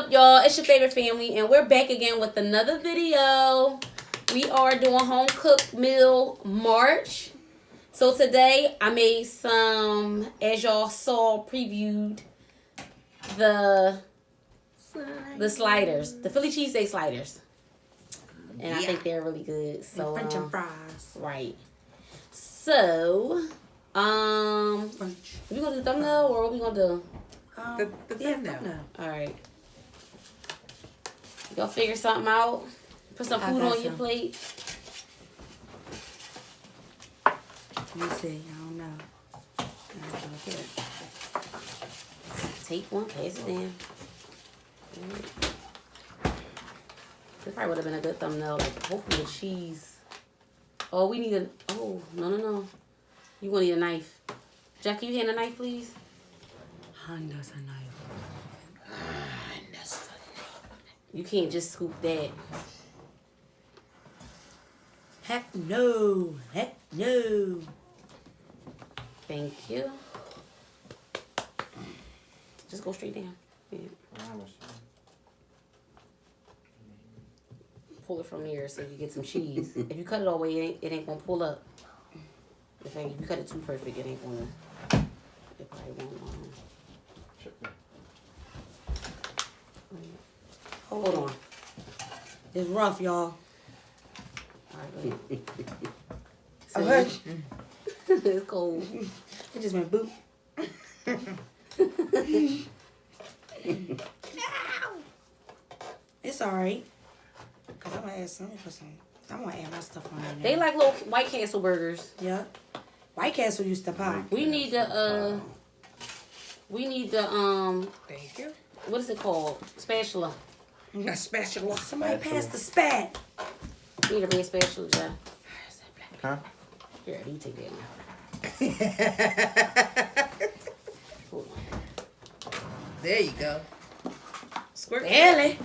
up, y'all? It's your favorite family, and we're back again with another video. We are doing home cooked meal March. So today I made some, as y'all saw previewed, the sliders, the Philly cheesesteak sliders, and I think they're really good. So French and fries, right? So French. we gonna do thumbnail or what we gonna do? The thumbnail. All right. Y'all figure something out. Put some food on your plate. Let me see. I don't know. Take one, pass it in. This probably would have been a good thumbnail. Like, hopefully the cheese. Oh, we need a. Oh, no. You gonna need a knife. Jack, can you hand a knife, please? Honda's a knife. You can't just scoop that. Heck no. Heck no. Thank you. Just go straight down. Yeah. Pull it from here so you get some cheese. If you cut it all the way, it ain't gonna pull up. If you cut it too perfect, it ain't gonna. It probably won't. Hold on. It's rough, y'all. Alright, go ahead. It's cold. It just went boop. It's alright. Cause I'm gonna add something for some. I'm gonna add my stuff on there. They like little White Castle burgers. Yeah. White Castle used to pop. We need the Thank you. what is it called? Spatula. A spatula. Somebody pass the spat. We need a red spatula, Jeff. Huh? Here, you take that one. Hold on. There you go. Squirt. Barely.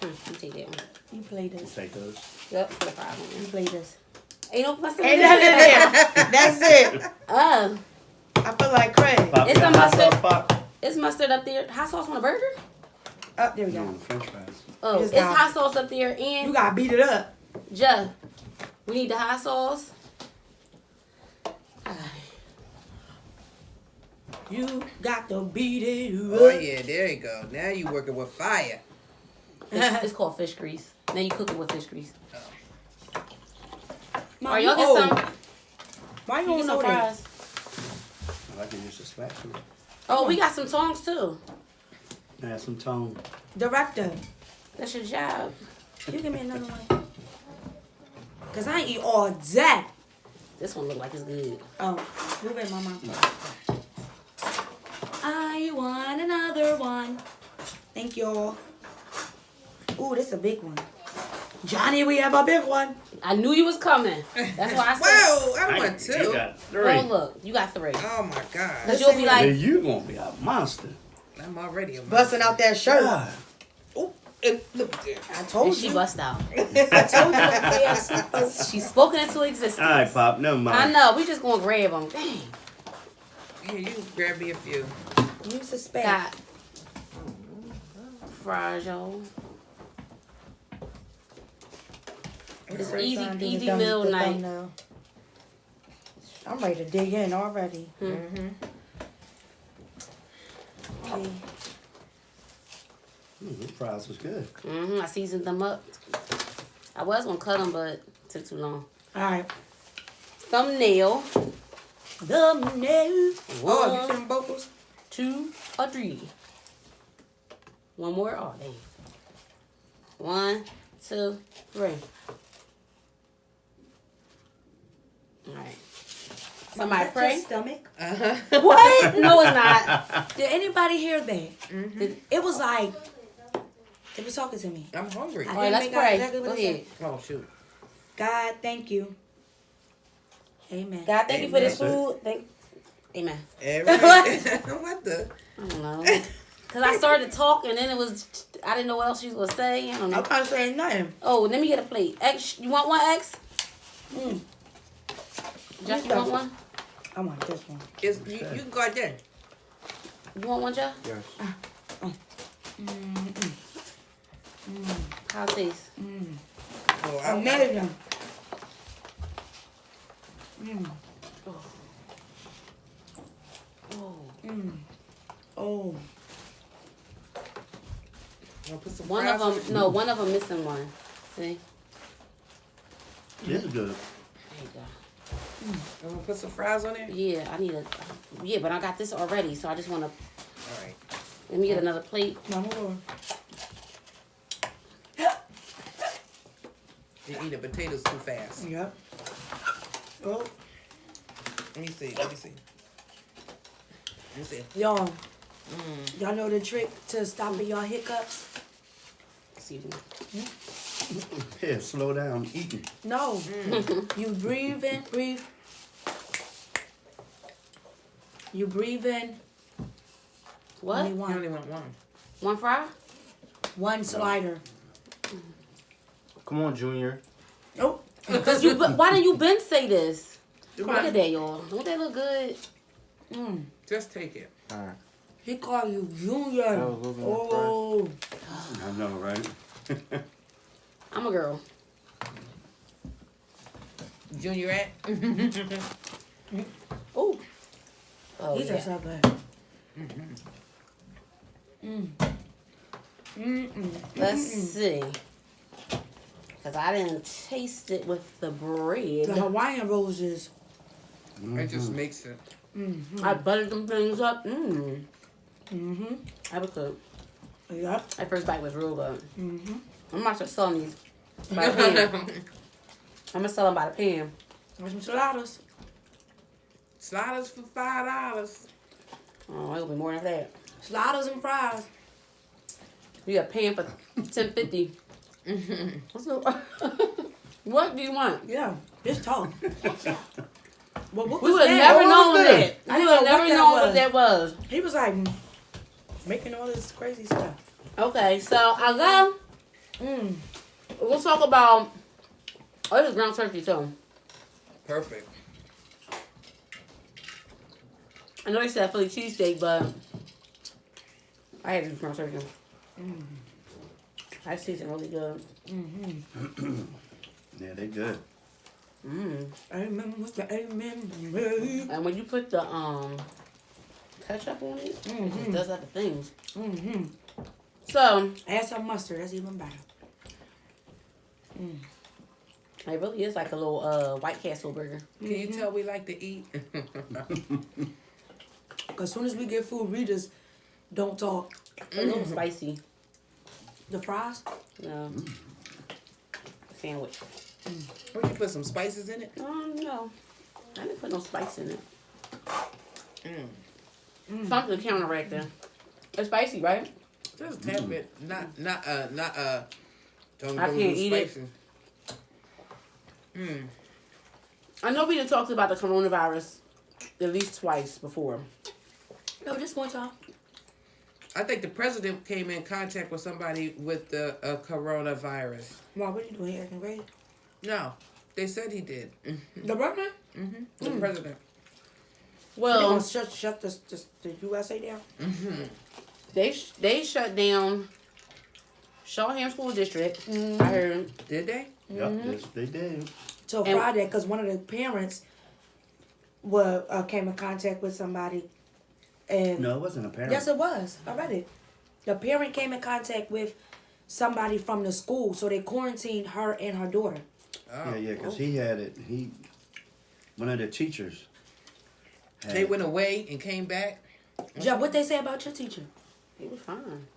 You take that one. You play this. Take those. Yep, put a fry on You there. play this. Ain't no mustard. Ain't nothing there. That's it. Oh, I feel like Craig. Pop, It's you a got hot mustard. sauce, Pop? it's mustard up there. Hot sauce on a burger? Oh, there we No, go. French fries. Oh, Just it's got- hot sauce up there You and gotta beat it up. Jeff. We need the hot sauce. You got to beat it up. Oh yeah, there you go. Now you working with fire. It's called fish grease. Now you cook it with fish grease. Mom, Alright, y'all you get old. some. Why you You don't get know some that? fries. I can use a spatula. Oh, we got some tongs too. Add some tone. Director, That's your job. you give me another one. Cause I ain't eat all that. This one look like it's good. Oh, move it, Mama. I want another one. Thank y'all. Ooh, this is a big one. Johnny, we have a big one. I knew you was coming. That's why I said. Whoa, I want You two. got Oh, three. look, you got 3. Oh my Cause god. you'll be Then like, you gonna be a monster. I'm already a Busting out that shirt. God. Oh, look there. I told and she you. bust out. I told you. She's spoken into existence. All right, Pop. Never mind. I know. We just gonna grab them. Dang. Here, you grab me a few. You suspect. Got fries, y'all. It's easy meal night. I'm ready to dig in already. Mm-hmm. Okay. The fries was good. I seasoned them up. I was gonna cut them, but it took too long. All right. Thumbnail. Thumbnail. Oh, you them vocals? 2 or 3. One more. Oh, dang. 1, 2, 3. All right. Somebody pray. Stomach. Uh-huh. What? No, it's not. Did anybody hear that? Mm-hmm. It was like they were talking to me. I'm hungry. All right, let's Make out pray. exactly what Go it said. ahead. Oh shoot. God, thank you. Amen. God, thank you for this Amen. food. Amen. What the? I don't know. Because I started talking, and then it was, I didn't know what else she was going to say. I don't know. I'm not saying nothing. Oh, let me get a plate. X, you want one, X? Jeff, you want one? I want this one. You can go out there. You want one, Joe? Mm, How it taste? Oh, Amazing. Oh. Wanna put some One fries on of it? them, no, one of them missing one. See? This is good. There you go. I'm gonna put some fries on it. Yeah, I need a. Yeah, but I got this already, so I just want to. All right. Let me get another plate. No more. You eat the potatoes too fast. Yep. Oh, Let me see. Let me see. Let me see. y'all. Y'all know the trick to stopping y'all hiccups? Excuse me. Yeah, slow down eating. No. You breathe in, breathe. You breathe in. What? Only I one. only want one. One fry? One slider. Come on, Junior. Oh. Because you. Why didn't you been say this? Come Look on. at that, y'all. Don't that look good? Just take it. All right. He called you Junior. That was looking Oh. I know, right? I'm a girl. Junior at? Ooh. Oh, These yeah. are so good. Let's see. Because I didn't taste it with the bread. The Hawaiian roses. It just makes it. I buttered them things up. That was good. Yep. That first bite was real good. I'm about to start selling these by the pan. I'm going to sell them by the pan. There's some sliders. Sliders for $5. Oh, it'll be more than that. Sliders and fries. You got a pan for $10.50. What's the, what do you want? Yeah. It's tough. Well, what We was would have that? never What known was that. I We didn't would have know never what that known was. what that was. He was like making all this crazy stuff. Okay, so I go. We'll talk about. Oh, this is ground turkey too. Perfect. I know they said Philly cheesesteak, but I had to do ground turkey. I season really good. Yeah, they good. Amen. What's the amen? And when you put the ketchup on it, it just does other things. So Add some mustard. That's even better. it really is like a little White Castle burger. Can you tell we like to eat? As soon as we get food, we just don't talk. A little spicy. The fries? No. Sandwich. Would you put some spices in it? No. I didn't put no spice in it. Something to counteract that. It's spicy, right? Just tap it. Not don't I go can't too eat it. spicy. I know we done talked about the coronavirus at least twice before. No, just one time. I think the president came in contact with somebody with the coronavirus. Wow, what are you doing here? Acting crazy? No, they said he did. The president? The president. They Well, gonna shut the USA down? they shut down Shawham School District. I heard. Did they? Yep, yes, they did. Till And- Friday, because one of the parents came in contact with somebody. And No, it wasn't a parent. yes, it was. I read it. The parent came in contact with somebody from the school, so they quarantined her and her daughter. Oh. Yeah, because he had it. One of the teachers. Had They it. went away and came back. Yeah, what they say about your teacher? He was fine.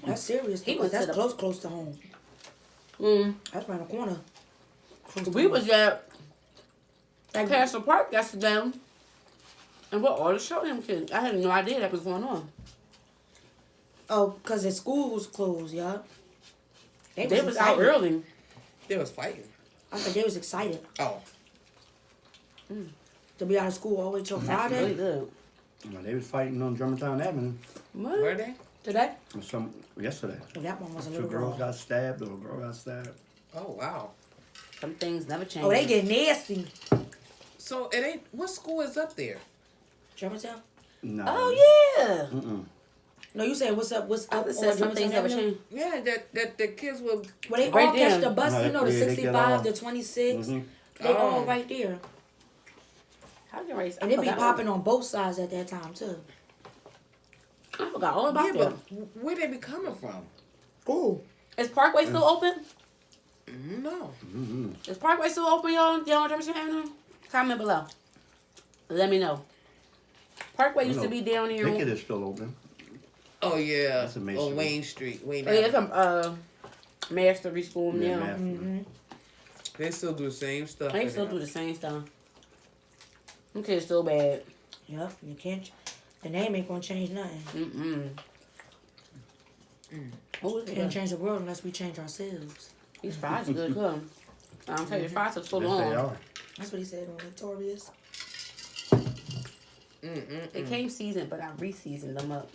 That's serious. He Because went to that's the- close to home. Mm. That's around the corner. Close to We home. was at Like, Castle Park yesterday, and we're all the Shawham kids. I had no idea that was going on. oh, because the school was closed, yeah. They was excited. out early. They was fighting. I think they was excited Oh. to be out of school all the way till Really Friday. good. Well, they was fighting on Germantown Avenue What? Were they? Today? yesterday. Oh, that one was a Two little girls girl. got stabbed, or a girl got stabbed. Oh wow. Some things never change. Oh, they get nasty. So it ain't. What school is up there? Germantown? No. Oh yeah. No, you saying what's up? What's I up? just said some things that were changed. Yeah, that the kids were. Well, they Right all catch there. the bus. No, You know, the yeah, they get 65, all- the 26. Mhm. They all Oh. right there, How you raise? and they be popping on both sides at that time too. I forgot all about Yeah, that. but where they be coming from? Ooh, Is Parkway still open? No. Is Parkway still open, y'all? Y'all on Jefferson Avenue? Comment below. Let me know. Parkway used to be down here. Ticket is still open. Oh yeah. That's amazing. On Wayne Street. Wayne Oh, yeah, Avenue. from Mastery School Yeah, now. man. They still do the same stuff. They in still there. do the same stuff. Them kids still bad. yep. You can't. The name ain't gonna change nothing. Who is We can't it? change the world unless we change ourselves. These fries are good, too. I'll tell you, fries took so Yes, long. they are. That's what he said on Victorious. They came seasoned, but I re-seasoned them up.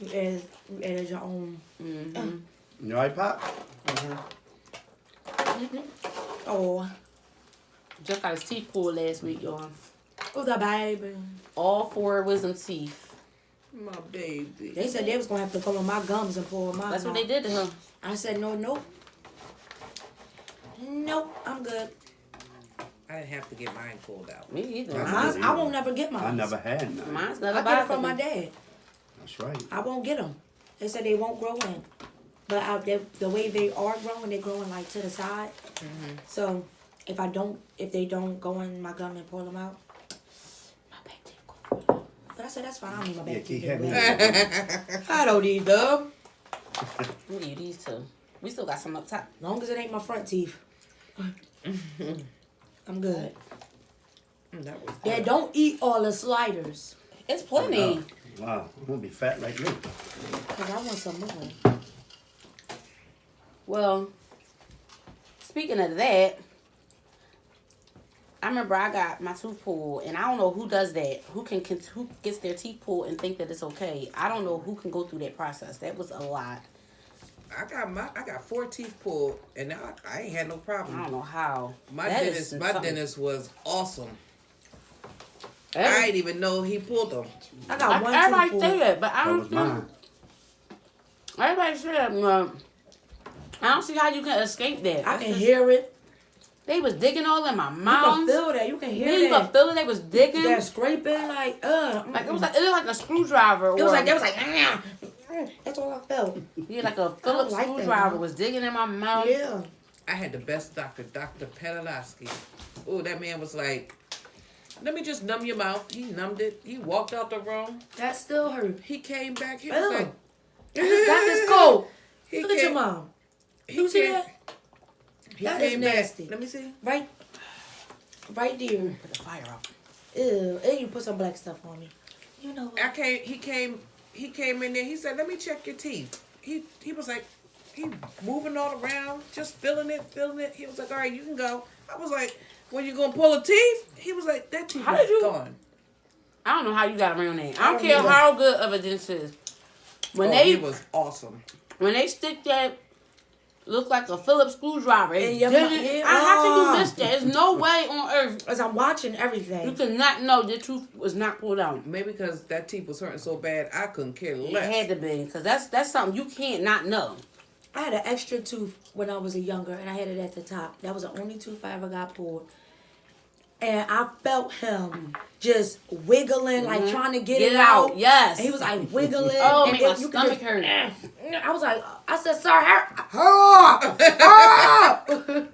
You added your own. You all right, Pop? Oh, Just got his teeth pulled last week, y'all. oh, the baby. All 4 wisdom teeth. My baby. They said they was gonna have to come on my gums and pull mine. That's what out. they did to him. I said nope, I'm good. I didn't have to get mine pulled out. Me either. That's I won't never get mine. I never had none. Mine's I never get it bothered from me. my dad. That's right. I won't get them. They said they won't grow in. But the way they are growing, they're growing like to the side. So if they don't go in my gum and pull them out, my back teeth go. But I said that's fine. I don't need my Yeah, back keep teeth. having I don't need them. We need these two. We still got some up top. As long as it ain't my front teeth. I'm good. That was Yeah, don't eat all the sliders. It's plenty. Wow, I'm gonna be fat like you. Because I want some more. Well, speaking of that, I remember I got my tooth pulled, and I don't know who does that. Who gets their teeth pulled and think that it's okay? I don't know who can go through that process. That was a lot. I got 4 teeth pulled, and now I ain't had no I problem. don't know how. My That is something. dentist was awesome. Every- I didn't even know he pulled them. I got one tooth Everybody pulled. say that, but I That don't was think. mine. Everybody say that. I don't see how you can escape that. I That's can just- hear it. They was digging all in my You can mouth. feel that. You can Yeah, hear you that. could feel it. They was digging. That scraping, like, Like it was like a screwdriver. It was like, that's all I felt. Yeah, like a Phillips like that, screwdriver man. was digging in my mouth. Yeah. I had the best doctor, Dr. Pedalowski. Oh, that man was like, let me just numb your mouth. He numbed it. He walked out the room. That still hurt. He came back. He Ew. was like, I just got this cold. He Look at your came- mom. he You see came- that? He That is came back. nasty. Let me see. Right there. Put the fire out. Ew. And you put some black stuff on me. You know what? He came in there. He said, let me check your teeth. He was like, he moving all around, just feeling it. He was like, all right, you can go. I was like, when you gonna pull a teeth? He was like, that tooth How is did you- gone. I don't know how you got around that. I I don't don't care either. how good of a dentist is. When He was awesome. they stick that look like a Phillips screwdriver, it In your didn't- mouth, yeah. how can you miss that? There's no way on earth As I'm watching you everything. cannot know the tooth was not pulled out. Maybe because that teeth was hurting so bad, I couldn't care It less. had to be, because that's something you can't not know. I had an extra tooth when I was younger, and I had it at the top. That was the only tooth I ever got pulled. And I felt him just wiggling, like trying to get it out. Yes. And he was like wiggling. Oh, and make my you could stomach just- hurt. I was like, I said, sir, hurry up.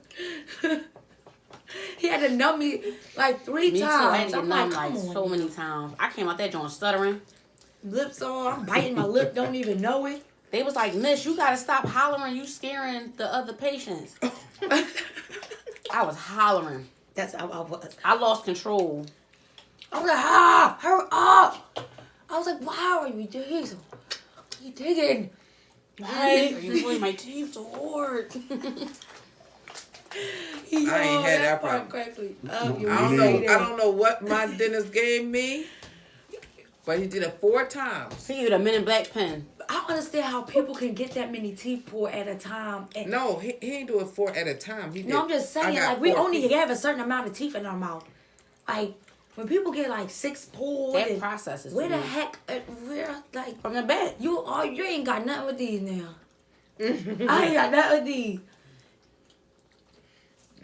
He had to numb me like 3 Me too. I had times. to get I'm numb like, like come on. so many times. I came out that joint stuttering. Lips on, I'm biting my lip, don't even know it. They was like, Miss, you gotta stop hollering. You scaring the other patients. I was hollering. That's how I was. I lost control. I was like, hurry up. I was like, wow, are you digging? Are you digging? Why are you pulling my teeth so hard? I ain't had that part problem. correctly. I don't know what my dentist gave me, but he did it 4 times. He used a Men in Black pen. I don't understand how people can get that many teeth pulled at a time. And No, he ain't do it 4 at a time. He did. no, I'm just I saying, got like, we 4 only teeth. have a certain amount of teeth in our mouth. Like, When people get like 6 pulled, That and process is where the weird. heck, where like From the back. you ain't got nothing with these now. I ain't got nothing with these.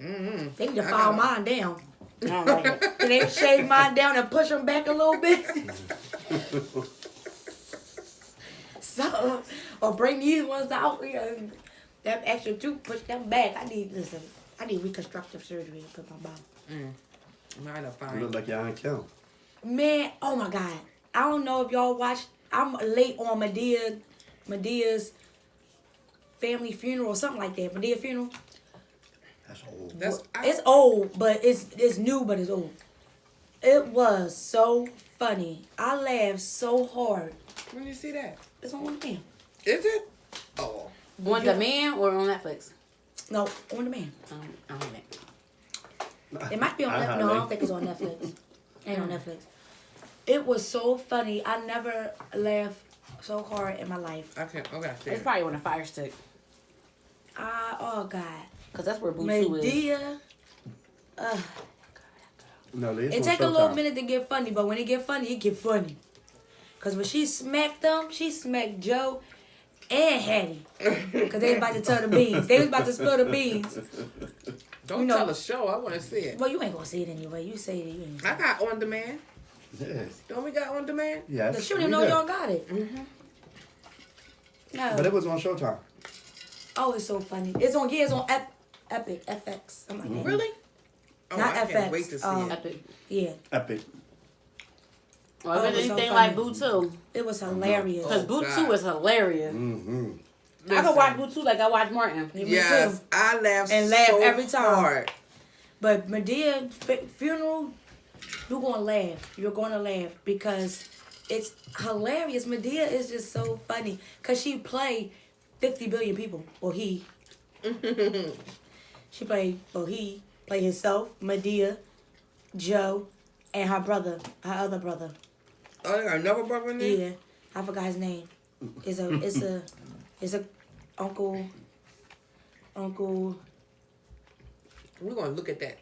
Mm-hmm. They need to file mine down. I don't like it. Can they shave mine down and push them back a little bit? So, or bring these ones out here. That extra 2, push them back. I need reconstructive surgery to put my mouth. Mine are You fine. look like you're on count. Man, oh my God. I don't know if y'all watched. I'm late on Medea's family funeral or something like that. Medea funeral. That's old. It's old, but it's new, but it's old. It was so funny. I laughed so hard. When you see that? It's on demand. Is it? Oh. On demand or on Netflix? No, on demand. I don't know. It might be on Netflix. No, I don't think it's on Netflix. Ain't on Netflix. It was so funny. I never laughed so hard in my life. Okay. It's probably on a Fire Stick. Oh God. Because that's where Boo-Choo is. Medea. No, they It take a little minute to get funny, but when it get funny, it get funny. Cause when she smacked them, she smacked Joe and Hattie. Cause they was about to tell the beans. They was about to spill the beans. Don't tell a show. I want to see it. Well, you ain't gonna see it anyway. You say it, you ain't. I got on demand. Yes. Don't we got on demand? Yes. The shooting know y'all got it. Mm-hmm. No. But it was on Showtime. Oh, it's so funny. It's on Epic, FX. Something like that. Really? Oh, Not I can't FX, wait to see it. Epic. Yeah. Epic. Or if Oh, it's it was so anything funny. like Boo-Choo. It was hilarious. Because Oh, Boo-Choo God. is hilarious. Mm-hmm. I can watch Boo-Choo like I watch Martin. Me Yes, too. I laughed And laugh so every time. hard. But Medea funeral, you're gonna laugh. You're gonna laugh because it's hilarious. Medea is just so funny because she played 50 billion people. Well, he. She played. Well, he played himself, Medea, Joe, and her brother, her other brother. Oh, they got another brother in there? Yeah, I forgot his name. It's a uncle. We're going to look at that.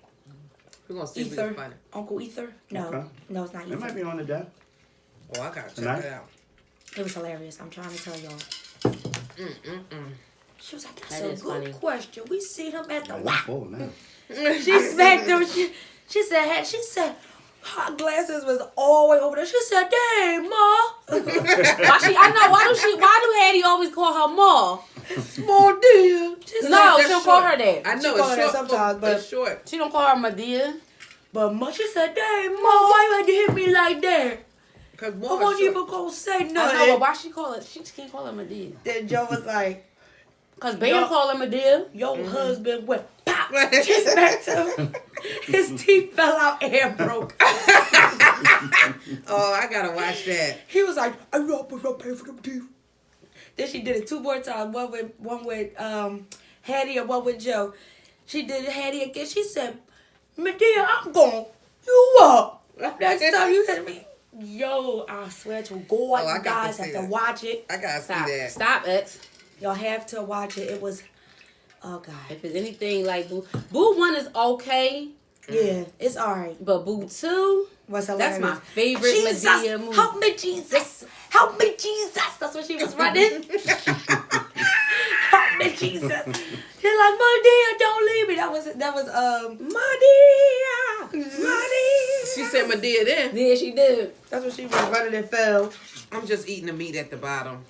We're going to see if we Ether. can find it. Uncle Ether? No. Okay. No, it's not Ether. It might be on the deck. Oh, I got to check Tonight? it out. It was hilarious. I'm trying to tell y'all. She was like, that's That a is good funny. question. We seen him at the It's wow. full now. She smacked him. She said her glasses was all the way over there. She said, dang, Ma. Why do Hattie always call her Ma? Small deal. She said, No, That's she don't short. call her that. I know She it's call her that short. sometimes, but- it's short. She don't call her Medea. but Ma, she said, dang, Ma, why you had to hit me like that? Because I more wasn't short. even going to say I know, nothing. but why she call it? She can't call her Medea. Then Joe was like, Because Bam call her Medea. your husband went pop. She smacked him. His teeth fell out and hair broke. Oh, I got to watch that. He was like, I'm not gonna pay for them teeth. Then she did it 2 more times. One with Hattie and one with Joe. She did Hattie again. She said, Medea, I'm going you up. Next time you hit me. Yo, I swear to God, Oh, I you got to guys see have to that. watch it. I got to Stop. see that. Stop, X. Y'all have to watch it. It was, oh God. If it's anything like Boo 1 is okay, Yeah, it's alright. but Boo 2, Was hilarious. that's my favorite Jesus, Medea movie. help me, Jesus. Help me, Jesus. That's what she was running. Help me, Jesus. She's like, Medea, don't leave me. That was Medea. She said Medea then. Yeah, she did. That's what she was running and fell. I'm just eating the meat at the bottom.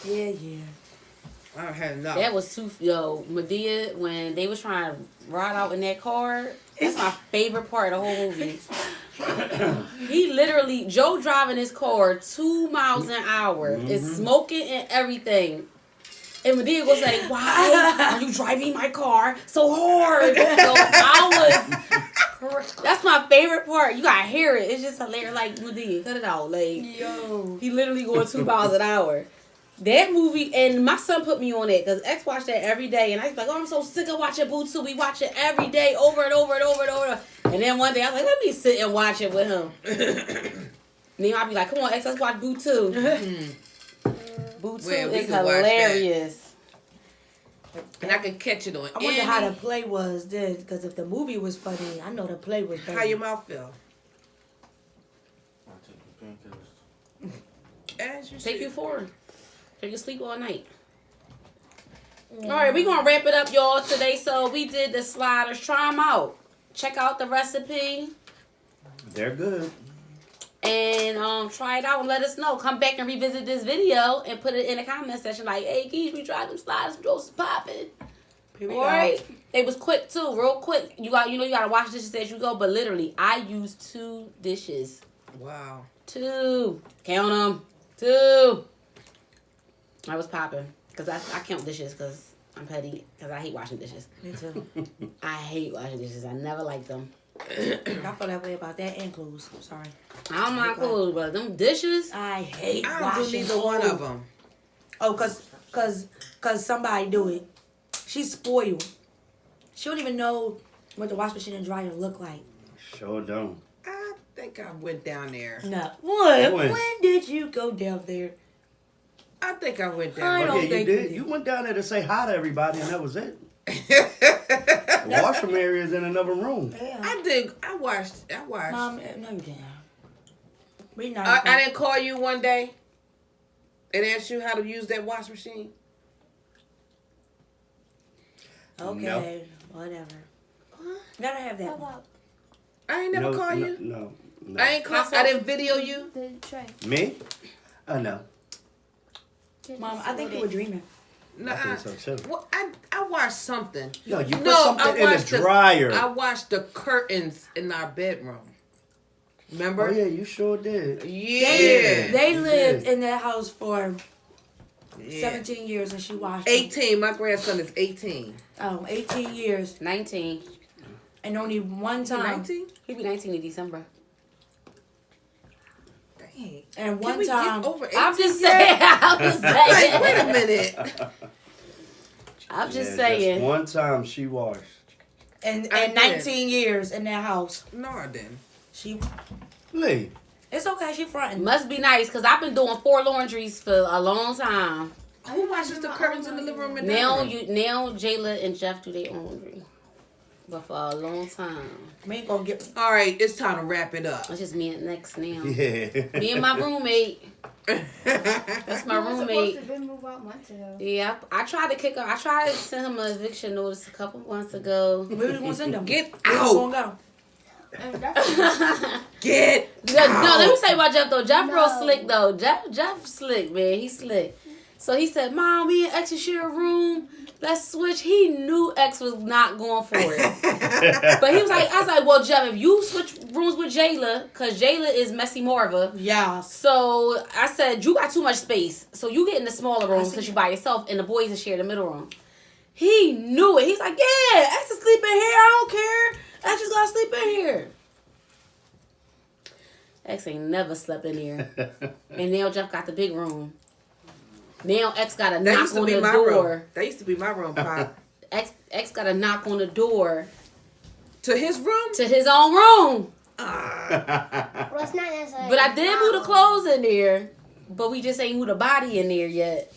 Yeah. I had enough. That was too, Medea, when they was trying to ride out in that car, that's my favorite part of the whole movie. He literally, Joe driving his car 2 miles an hour, is smoking and everything. And Medea will say, why are you driving my car so hard? That's my favorite part. You gotta hear it. It's just hilarious. Like, Medea, cut it out. Like, Yo. he literally going 2 miles an hour. That movie, and my son put me on it because X watched that every day, and I was like, "Oh, I'm so sick of watching Boo 2. We watch it every day, over and over and over and over." And then one day I was like, "Let me sit and watch it with him." And then I'd be like, "Come on, X, let's watch Boo 2." Boo 2 Well, we is can watch that. hilarious. And I could catch it on I wonder how the play was then, because if the movie was funny, I know the play was better. How your mouth feel? I'll take the painkillers. As you Take see. you forward. So you sleep all night. All right, we're going to wrap it up, y'all, today. So we did the sliders. Try them out. Check out the recipe. They're good. And try it out and let us know. Come back and revisit this video and put it in the comment section like, hey, Keith, we tried them sliders. Those popping. Here we All go. right. It was quick, too. Real quick. You got to wash dishes as you go. But literally, I used 2 dishes. Wow. 2. Count them. 2. I was popping. Because I count dishes because I'm petty. Because I hate washing dishes. Me too. I hate washing dishes. I never liked them. I feel that way about that and clothes. I'm sorry. I don't mind clothes, but them dishes. I hate I don't washing do neither one clothes. of them. Oh, cause somebody do it. She's spoiled. She don't even know what the wash machine and dryer look like. Sure don't. I think I went down there. No. What? When? When did you go down there? I think I went I down don't Oh, yeah, you think did. you You did. went down there to say hi to everybody, and that was it. there. The washroom area is in another room. Yeah. I did. I watched. Mom, no, you didn't. We not. I didn't call you one day and ask you how to use that wash machine. Okay, whatever. Gotta have that one. I ain't never call you. No. I ain't call. I didn't video you. The tray. Me? Oh, no. Mom, I think you were dreaming. No, I think so, too. Well, I watched something. Yo, you put No, something I in the watched the- dryer. I watched the curtains in our bedroom. Remember? Oh, yeah, you sure did. Yeah. They you lived did. in that house for Yeah. 17 years and she watched it. 18. My grandson is 18. 18 years. 19. And only one time. 19? He'll be 19 in December. Dang. And Can one we time. get over 18 I'm just yet? saying. I'm just Like, saying. wait a minute. I'm just Yeah, saying. One time she washed. And I did. 19 years in that house. No, I didn't. She. Lee. It's okay, she fronting. Must be nice because I've been doing 4 laundries for a long time. Who washes the curtains in the living room and Now dining room? now Jayla and Jeff do their own laundry. But for a long time. We ain't gonna get. All right, it's time to wrap it up. It's just me and next now. Yeah. Me and my roommate. That's my roommate. Supposed to move out months ago. Yeah, I tried to kick him. I tried to send him an eviction notice a couple months ago. Where we gonna send them? Get Where we out. gonna go? And that's Get No, out. let me say about Jeff though. Jeff real No. slick though. Jeff slick, man. He's slick. So he said, "Mom, me and X will share a room. Let's switch." He knew X was not going for it, but he was like, "I was like, well, Jeff, if you switch rooms with Jayla, cause Jayla is messy Marva." Yeah. So I said, "You got too much space, so you get in the smaller room since you by yourself, and the boys will share the middle room." He knew it. He's like, "Yeah, X is sleeping here. I don't care. X just gotta sleep in here." X ain't never slept in here. And now Jeff got the big room. Now X got to That knock used to on be the my door. room. That used to be my room, Pop. X got to knock on the door To his room? to his own room. Ah. well, it's not necessarily. But I did move the clothes in there. But we just ain't moved the body in there yet.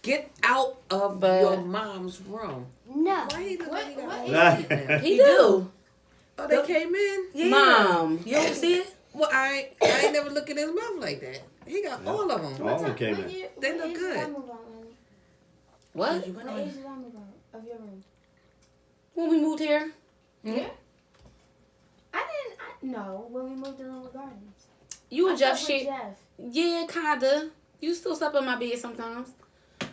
Get out of But- your mom's room. No. Why he look like he got What all is that it? shit now? He do. Oh, they came in? Yeah. Mom. You don't see it? Well, I ain't never look at his mouth like that. He got all of them. All of them came in. They look good. What? You went What on. age did I move out of your room? When we moved here? Yeah. No, when we moved to Little Gardens. You I and Jeff slept with shit. Jeff. Yeah, kinda. You still slept in my bed sometimes.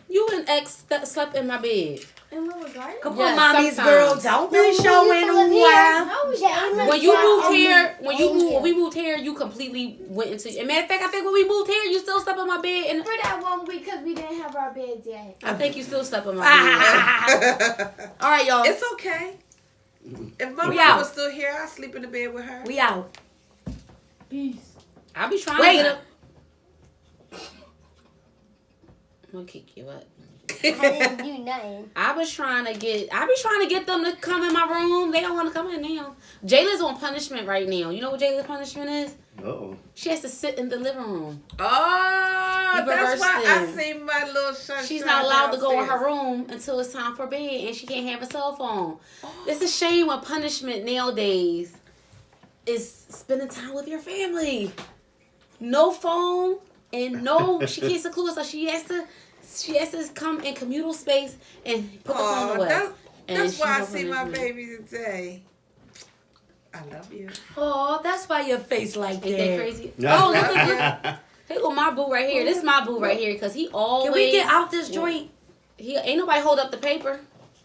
You and X slept in my bed. In Little Gardens? Come Yeah, on, mommy's sometimes. girl. Don't No, be we showing used to live here. wild. No, yeah, When you yeah, moved only- here, when we only- moved here, you completely went into. And matter of fact, I think when we moved here, you still slept in my bed, and For that 1 week, because we didn't have our beds yet. I think you still slept in my bed. All right, y'all. It's okay. If my We mom out. was still here, I'd sleep in the bed with her. We out. Peace. I be trying Wait. to get up. I'm gonna kick you up. I didn't do nothing. I be trying to get them to come in my room. They don't want to come in now. Jayla's on punishment right now. You know what Jayla's punishment is? Uh-oh. She has to sit in the living room. Oh, Oh, We that's reversed why I it. see my little sunshine. She's not allowed to go in her downstairs. room until it's time for bed, and she can't have a cell phone. It's a shame when punishment nowadays is spending time with your family. No phone and no, she can't seclude herself. She has to come in communal space and put the phone away. That's she's why I no see my punishment. baby today. I love you. Oh, that's why your face like Ain't that. that crazy? Oh, look at here go my boo right here. This is my boo right here because he always. Can we get out this joint? He ain't nobody hold up the paper.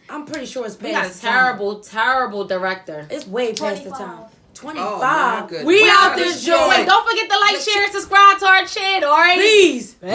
I'm pretty sure it's We got a past the time. terrible director. It's way past the 25. time. 25. Oh, my goodness. We out Gotta this share. joint. Wait, don't forget to like, share, and subscribe to our channel, alright? Please. Hey.